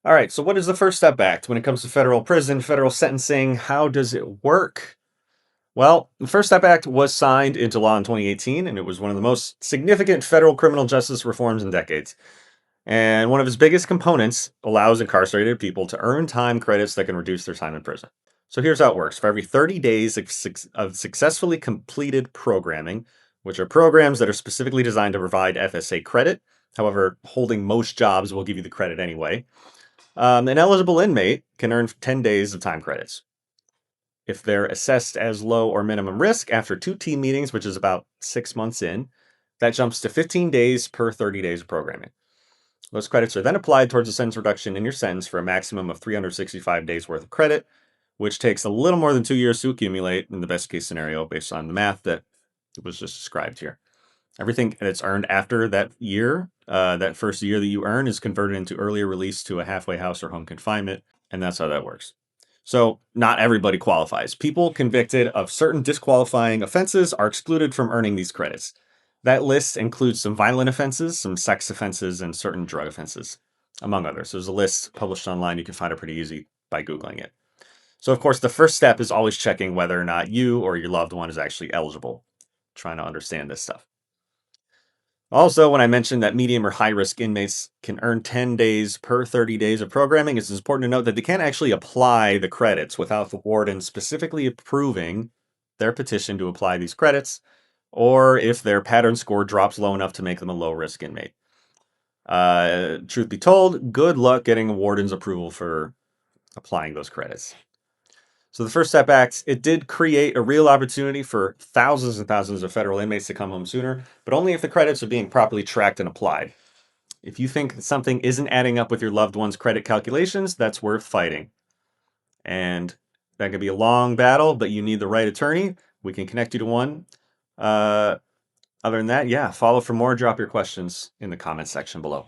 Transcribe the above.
All right, so what is the First Step Act when it comes to federal prison, federal sentencing? How does it work? Well, the First Step Act was signed into law in 2018, and it was one of the most significant federal criminal justice reforms in decades. And one of its biggest components allows incarcerated people to earn time credits that can reduce their time in prison. So here's how it works. For every 30 days of successfully completed programming, which are programs that are specifically designed to provide FSA credit, however, holding most jobs will give you the credit anyway, an eligible inmate can earn 10 days of time credits. If they're assessed as low or minimum risk after two team meetings, which is about 6 months in, that jumps to 15 days per 30 days of programming. Those credits are then applied towards a sentence reduction in your sentence for a maximum of 365 days worth of credit, which takes a little more than 2 years to accumulate in the best case scenario based on the math that was just described here. Everything that's earned after that year, that first year that you earn, is converted into earlier release to a halfway house or home confinement, and that's how that works. So, not everybody qualifies. People convicted of certain disqualifying offenses are excluded from earning these credits. That list includes some violent offenses, some sex offenses, and certain drug offenses, among others. There's a list published online. You can find it pretty easy by Googling it. So, of course, the first step is always checking whether or not you or your loved one is actually eligible, trying to understand this stuff. Also, when I mentioned that medium or high risk inmates can earn 10 days per 30 days of programming, it's important to note that they can't actually apply the credits without the warden specifically approving their petition to apply these credits, or if their pattern score drops low enough to make them a low risk inmate. Truth be told, good luck getting a warden's approval for applying those credits. So the First Step Act, it did create a real opportunity for thousands and thousands of federal inmates to come home sooner, but only if the credits are being properly tracked and applied. If you think that something isn't adding up with your loved one's credit calculations, that's worth fighting. And that could be a long battle, but you need the right attorney. We can connect you to one. Other than that, yeah, follow for more. Drop your questions in the comments section below.